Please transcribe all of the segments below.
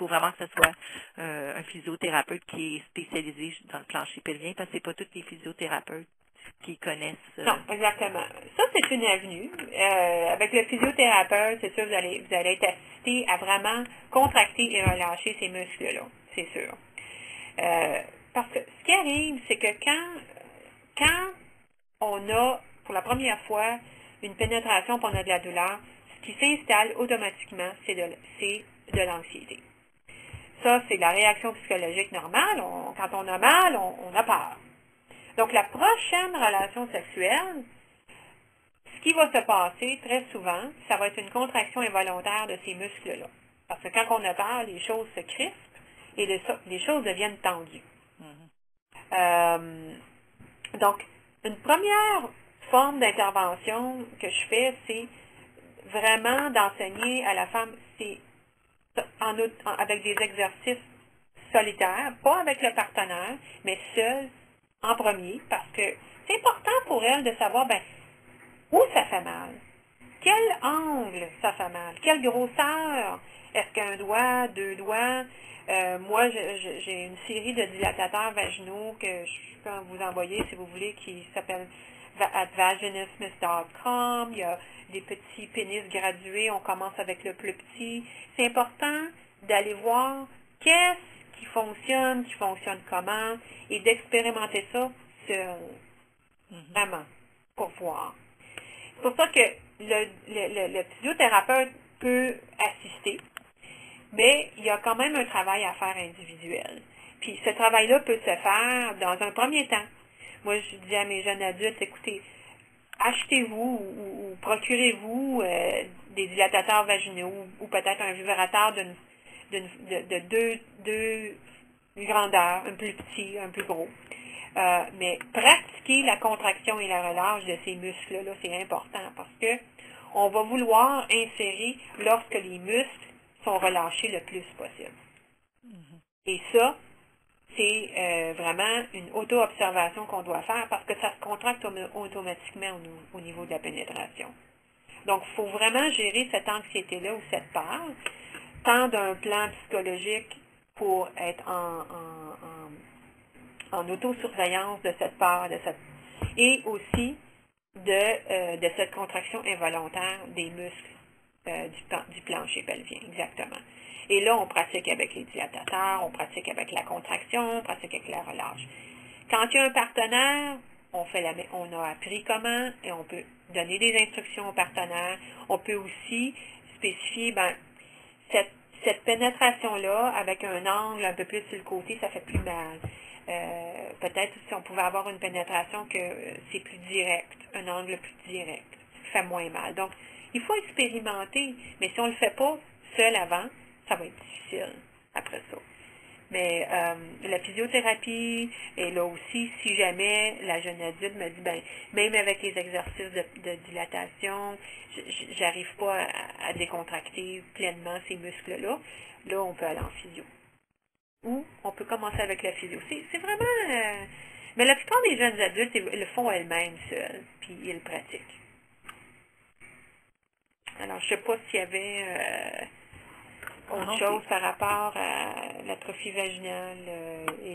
faut vraiment que ce soit un physiothérapeute qui est spécialisé dans le plancher pelvien, parce que c'est pas tous les physiothérapeutes qui connaissent. Non, exactement. Ça, c'est une avenue. Avec le physiothérapeute, c'est sûr, vous allez être assisté à vraiment contracter et relâcher ces muscles-là, c'est sûr. Parce que ce qui arrive, c'est que quand on a, pour la première fois, une pénétration pour on a de la douleur, ce qui s'installe automatiquement, c'est de l'anxiété. Ça, c'est la réaction psychologique normale. Quand on a mal, on a peur. Donc, la prochaine relation sexuelle, ce qui va se passer très souvent, ça va être une contraction involontaire de ces muscles-là. Parce que quand on a peur, les choses se crispent et les choses deviennent tendues. Donc, une première forme d'intervention que je fais, c'est vraiment d'enseigner à la femme, c'est avec des exercices solitaires, pas avec le partenaire, mais seul en premier, parce que c'est important pour elle de savoir où ça fait mal, quel angle ça fait mal, quelle grosseur, est-ce qu'un doigt, deux doigts. Moi, j'ai une série de dilatateurs vaginaux que je peux vous envoyer si vous voulez, qui s'appelle vaginismus.com. Il y a des petits pénis gradués, on commence avec le plus petit. C'est important d'aller voir qu'est-ce qui fonctionne comment, et d'expérimenter ça seul, vraiment, pour voir. C'est pour ça que le physiothérapeute peut assister, mais il y a quand même un travail à faire individuel. Puis ce travail-là peut se faire dans un premier temps. Moi, je dis à mes jeunes adultes, écoutez, achetez-vous ou procurez-vous des dilatateurs vaginaux ou peut-être un vibrateur de deux grandeurs, un plus petit, un plus gros. Mais pratiquer la contraction et la relâche de ces muscles-là, c'est important parce que on va vouloir insérer lorsque les muscles sont relâchés le plus possible. Et ça, c'est vraiment une auto-observation qu'on doit faire parce que ça se contracte automatiquement au niveau de la pénétration. Donc, il faut vraiment gérer cette anxiété-là ou cette peur, tant d'un plan psychologique pour être en autosurveillance de cette peur, et aussi de cette contraction involontaire des muscles du plancher pelvien, exactement. Et là, on pratique avec les dilatateurs, on pratique avec la contraction, on pratique avec la relâche. Quand il y a un partenaire, on a appris comment et on peut donner des instructions au partenaire. On peut aussi spécifier, cette pénétration-là, avec un angle un peu plus sur le côté, ça fait plus mal. Peut-être si on pouvait avoir une pénétration que c'est plus direct, un angle plus direct, ça fait moins mal. Donc, il faut expérimenter, mais si on ne le fait pas seul avant, ça va être difficile après ça. Mais la physiothérapie est là aussi, si jamais la jeune adulte me dit, même avec les exercices de dilatation, j'arrive pas à décontracter pleinement ces muscles-là, là, on peut aller en physio. Ou on peut commencer avec la physio. C'est vraiment... mais la plupart des jeunes adultes, ils le font elles-mêmes seuls, puis ils le pratiquent. Alors, je ne sais pas s'il y avait autre chose par rapport à l'atrophie vaginale et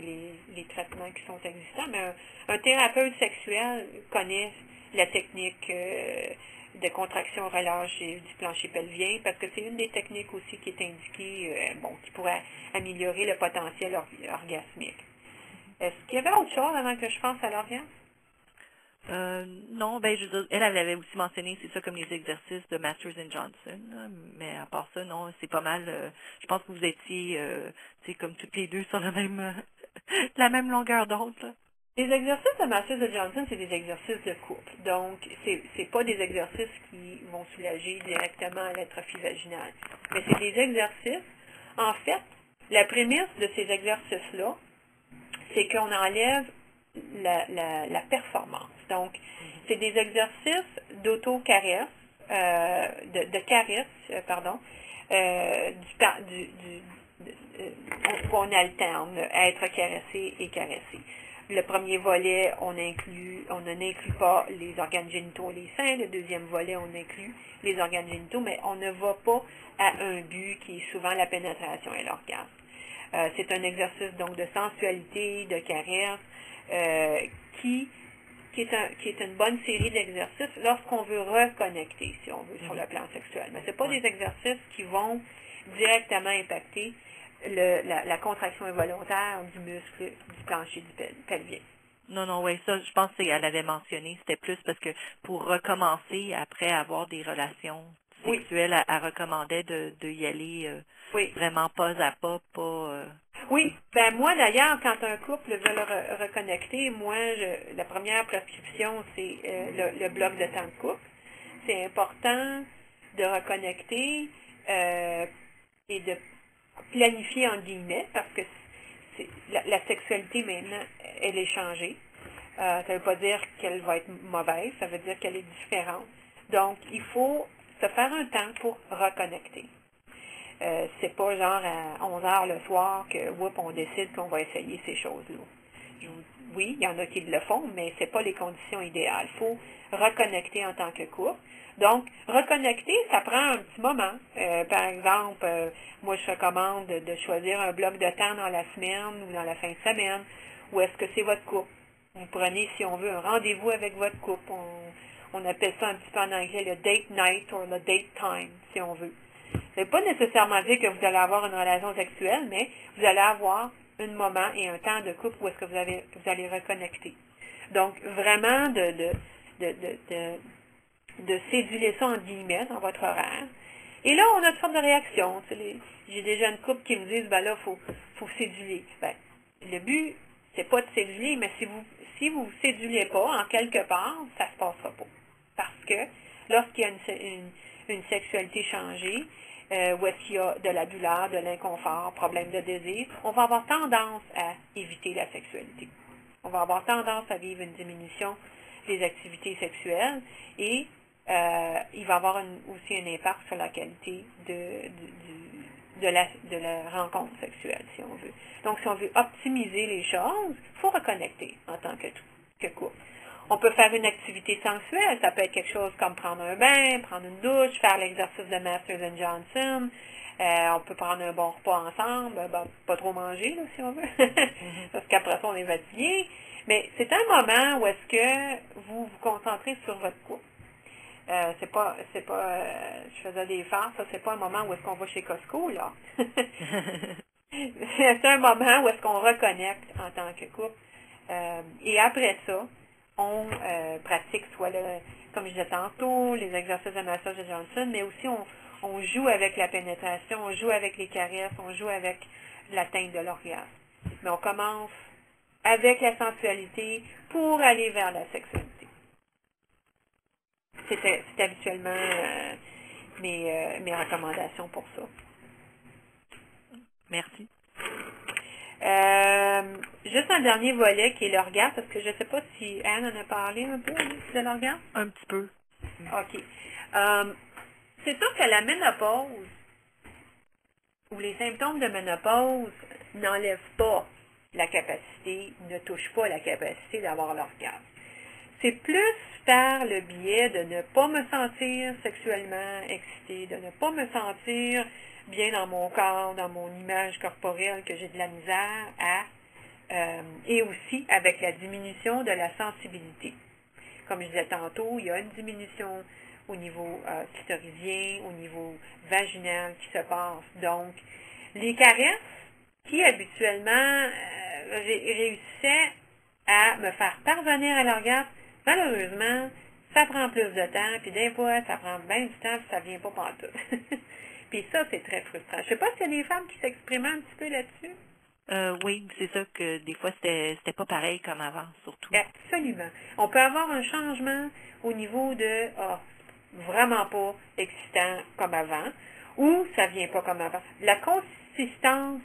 les traitements qui sont existants, mais un thérapeute sexuel connaît la technique de contraction relâche du plancher pelvien, parce que c'est une des techniques aussi qui est indiquée, qui pourrait améliorer le potentiel orgasmique. Est-ce qu'il y avait autre chose avant que je pense à l'orgasme? Non, je veux dire, elle avait aussi mentionné, c'est ça, comme les exercices de Masters and Johnson, là, mais à part ça, non, c'est pas mal, je pense que vous étiez, comme toutes les deux sur la même longueur d'onde, là. Les exercices de Masters and Johnson, c'est des exercices de couple. Donc, c'est pas des exercices qui vont soulager directement l'atrophie vaginale. Mais c'est des exercices, en fait, la prémisse de ces exercices-là, c'est qu'on enlève la performance. Donc, c'est des exercices d'auto-caresse, de caresse, pardon, où on alterne être caressé et caressé. Le premier volet, on n'inclut pas les organes génitaux et les seins. Le deuxième volet, on inclut les organes génitaux, mais on ne va pas à un but qui est souvent la pénétration et l'orgasme. C'est un exercice donc de sensualité, de caresse, qui est une bonne série d'exercices lorsqu'on veut reconnecter, si on veut, sur le plan sexuel. Mais ce pas des exercices qui vont directement impacter la contraction involontaire du muscle du plancher du pelvien. Non, oui, ça, je pense qu'elle avait mentionné, c'était plus parce que pour recommencer, après avoir des relations sexuelles, elle recommandait de y aller vraiment pas à pas. Oui, ben moi d'ailleurs, quand un couple veut reconnecter, la première prescription, c'est le bloc de temps de couple. C'est important de reconnecter et de planifier en guillemets, parce que la sexualité maintenant, elle est changée. Ça ne veut pas dire qu'elle va être mauvaise, ça veut dire qu'elle est différente. Donc, il faut se faire un temps pour reconnecter. C'est pas genre à 11 heures le soir que, on décide qu'on va essayer ces choses-là. Oui, il y en a qui le font, mais c'est pas les conditions idéales. Il faut reconnecter en tant que couple. Donc, reconnecter, ça prend un petit moment. Par exemple, moi, je recommande de choisir un bloc de temps dans la semaine ou dans la fin de semaine, où est-ce que c'est votre couple. Vous prenez, si on veut, un rendez-vous avec votre couple. On appelle ça un petit peu en anglais le date night ou le date time, si on veut. Ça ne veut pas nécessairement dire que vous allez avoir une relation sexuelle, mais vous allez avoir un moment et un temps de couple où est-ce que vous allez reconnecter. Donc, vraiment de céduler ça en guillemets dans votre horaire. Et là, on a toutes sortes de réactions. J'ai déjà une couple qui me disent, ben là, faut céduler. Ben, le but, c'est pas de céduler, mais si vous cédulez pas, en quelque part, ça se passera pas. Parce que lorsqu'il y a une sexualité changée, où est-ce qu'il y a de la douleur, de l'inconfort, problème de désir, on va avoir tendance à éviter la sexualité. On va avoir tendance à vivre une diminution des activités sexuelles et il va avoir aussi un impact sur la qualité de la rencontre sexuelle, si on veut. Donc, si on veut optimiser les choses, il faut reconnecter en tant que couple. On peut faire une activité sensuelle, ça peut être quelque chose comme prendre un bain, prendre une douche, faire l'exercice de Masters and Johnson. On peut prendre un bon repas ensemble, pas trop manger, là, si on veut, parce qu'après ça, on est fatigué. Mais c'est un moment où est-ce que vous vous concentrez sur votre couple. C'est pas, je faisais des farces, ça, c'est pas un moment où est-ce qu'on va chez Costco, là. C'est un moment où est-ce qu'on reconnecte en tant que couple. Et après ça, on pratique soit, comme je disais tantôt, les exercices de massage de Johnson, mais aussi on joue avec la pénétration, on joue avec les caresses, on joue avec l'atteinte de l'orgasme. Mais on commence avec la sensualité pour aller vers la sexualité. C'est habituellement mes recommandations pour ça. Merci. Juste un dernier volet qui est l'orgasme, parce que je ne sais pas si Anne en a parlé un peu de l'orgasme. Un petit peu. OK. C'est sûr que la ménopause ou les symptômes de ménopause n'enlèvent pas la capacité, ne touchent pas la capacité d'avoir l'orgasme. C'est plus par le biais de ne pas me sentir sexuellement excitée, de ne pas me sentir bien dans mon corps, dans mon image corporelle, que j'ai de la misère et aussi avec la diminution de la sensibilité. Comme je disais tantôt, il y a une diminution au niveau clitoridien, au niveau vaginal qui se passe. Donc, les caresses qui habituellement réussissaient à me faire parvenir à l'orgasme, malheureusement, ça prend plus de temps, puis des fois, ça prend bien du temps, puis ça vient pas pantoute. Puis ça, c'est très frustrant. Je sais pas s'il y a des femmes qui s'expriment un petit peu là-dessus. Oui, c'est ça que des fois, c'était pas pareil comme avant, surtout. Absolument. On peut avoir un changement au niveau de vraiment pas excitant comme avant, ou ça vient pas comme avant. La consistance,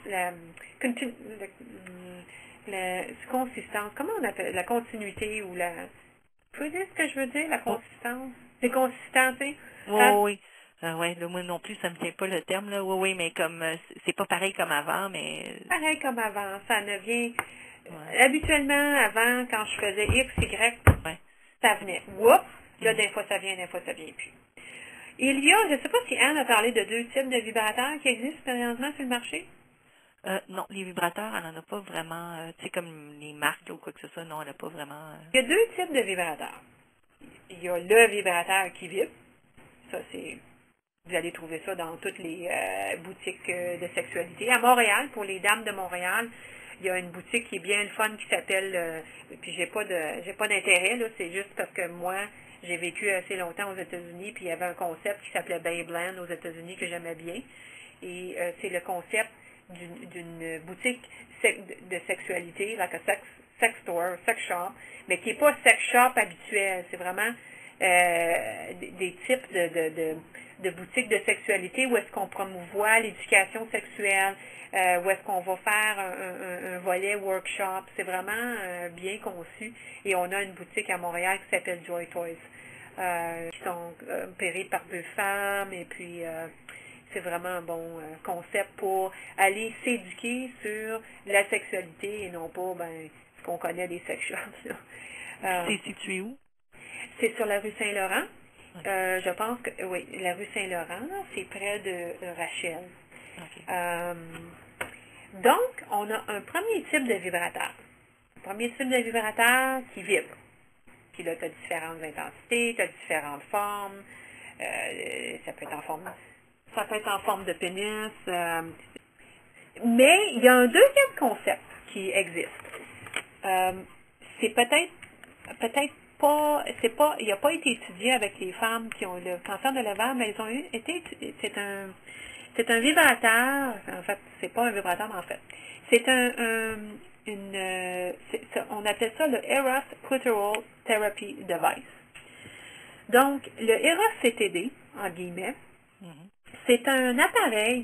consistance, comment on appelle la continuité ou la... Vous pouvez dire ce que je veux dire, la consistance? Les consistances, tu sais? Oui. Oui, moi non plus, ça me tient pas le terme, là. Oui, mais comme c'est pas pareil comme avant, mais... Pareil comme avant. Ça ne vient... Habituellement, avant, quand je faisais X, Y, ça venait. Oups! Là, des fois, ça vient, des fois, ça vient plus. Il y a, je ne sais pas si Anne a parlé de 2 types de vibrateurs qui existent présentement sur le marché. Non, les vibrateurs, elle n'en a pas vraiment, tu sais, comme les marques ou quoi que ce soit, non, elle n'a pas vraiment... Il y a 2 types de vibrateurs. Il y a le vibrateur qui vibre. Ça, c'est... Vous allez trouver ça dans toutes les boutiques de sexualité. À Montréal, pour les dames de Montréal, il y a une boutique qui est bien le fun qui s'appelle, puis j'ai pas d'intérêt, là, c'est juste parce que moi, j'ai vécu assez longtemps aux États-Unis, puis il y avait un concept qui s'appelait Babeland aux États-Unis que j'aimais bien. Et c'est le concept d'une boutique de sexualité, like a sex store, sex shop, mais qui n'est pas sex shop habituel. C'est vraiment des types de boutiques de sexualité où est-ce qu'on promouvoit l'éducation sexuelle, où est-ce qu'on va faire un volet workshop. C'est vraiment bien conçu. Et on a une boutique à Montréal qui s'appelle Joy Toys, qui sont opérées par 2 femmes. Et puis, c'est vraiment un bon concept pour aller s'éduquer sur la sexualité et non pas ce qu'on connaît des sex shops. C'est situé où? C'est sur la rue Saint-Laurent. Je pense que, oui, la rue Saint-Laurent, c'est près de Rachel. Okay. Donc, on a un premier type de vibrateur. Premier type de vibrateur qui vibre. Puis là, tu as différentes intensités, tu as différentes formes. Ça peut être en forme de pénis. Mais il y a un deuxième concept qui existe. C'est peut-être pas, il n'a pas été étudié avec les femmes qui ont le cancer de l'ovaire, mais elles ont été, c'est un vibrateur, en fait, c'est pas un vibrateur, mais en fait, c'est on appelle ça le Eros Clitoral Therapy Device. Donc, le Eros CTD, en guillemets, c'est un appareil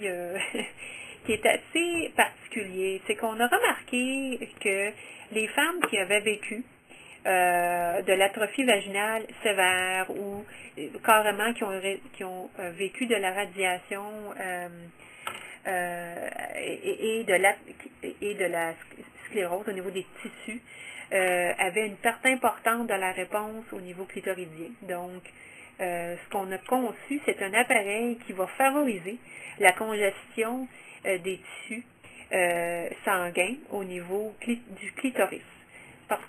qui est assez particulier. C'est qu'on a remarqué que les femmes qui avaient vécu de l'atrophie vaginale sévère ou carrément qui ont vécu de la radiation et de la sclérose au niveau des tissus avaient une perte importante de la réponse au niveau clitoridien. Donc, ce qu'on a conçu, c'est un appareil qui va favoriser la congestion des tissus sanguins au niveau du clitoris. Parce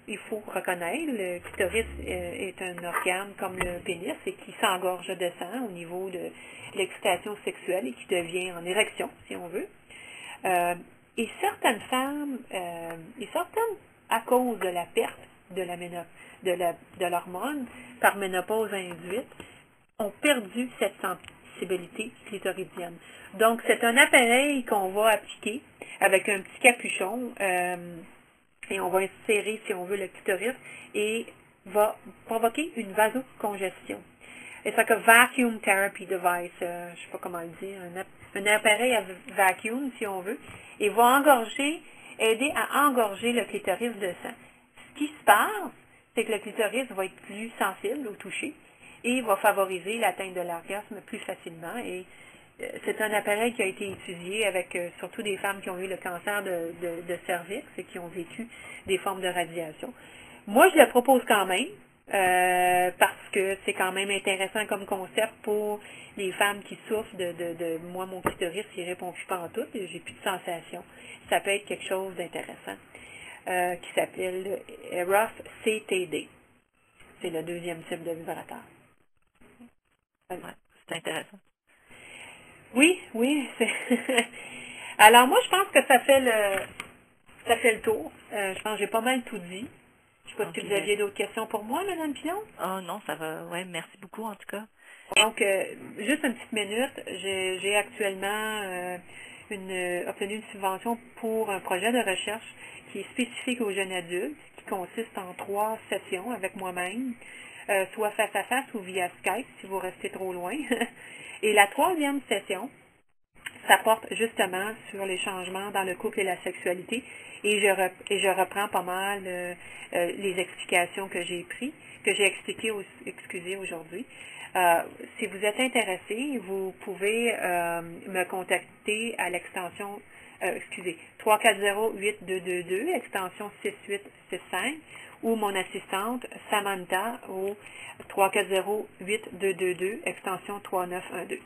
qu'il faut reconnaître, le clitoris est un organe comme le pénis et qui s'engorge de sang au niveau de l'excitation sexuelle et qui devient en érection, si on veut. Et certaines femmes, à cause de la perte de l'hormone par ménopause induite, ont perdu cette sensibilité clitoridienne. Donc, c'est un appareil qu'on va appliquer avec un petit capuchon et on va insérer, si on veut, le clitoris et va provoquer une vasocongestion. Et ça que vacuum therapy device, je ne sais pas comment le dire, un appareil à vacuum, si on veut, et va aider à engorger le clitoris de sang. Ce qui se passe, c'est que le clitoris va être plus sensible au toucher et va favoriser l'atteinte de l'orgasme plus facilement. Et c'est un appareil qui a été étudié avec surtout des femmes qui ont eu le cancer de cervix et qui ont vécu des formes de radiation. Moi, je le propose quand même parce que c'est quand même intéressant comme concept pour les femmes qui souffrent de moi, mon clitoris, il ne répond plus pantoute et j'ai plus de sensation. Ça peut être quelque chose d'intéressant qui s'appelle Eros CTD. C'est le deuxième type de vibrateur. Ouais, c'est intéressant. Oui. Alors moi, je pense que ça fait le tour. Je pense que j'ai pas mal tout dit. Je ne sais pas si vous aviez d'autres questions pour moi, Mme Pilon. Oh non, ça va. Oui, merci beaucoup en tout cas. Donc, juste une petite minute. J'ai actuellement obtenu une subvention pour un projet de recherche qui est spécifique aux jeunes adultes, qui consiste en 3 sessions avec moi-même, soit face à face ou via Skype si vous restez trop loin. Et la 3e session, ça porte justement sur les changements dans le couple et la sexualité. Et je reprends pas mal les explications que j'ai expliquées aujourd'hui. Si vous êtes intéressé, vous pouvez me contacter à l'extension 340-8222, extension 6865, ou mon assistante Samantha au 340-8222, extension 3912.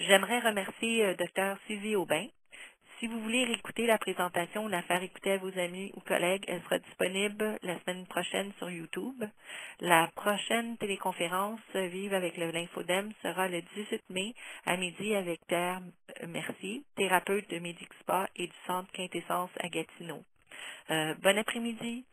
J'aimerais remercier Dr. Suzy Aubin. Si vous voulez réécouter la présentation ou la faire écouter à vos amis ou collègues, elle sera disponible la semaine prochaine sur YouTube. La prochaine téléconférence Vive avec l'Infodème sera le 18 mai à midi avec Pierre Mercier, thérapeute de Médic Spa et du Centre Quintessence à Gatineau. Bon après-midi.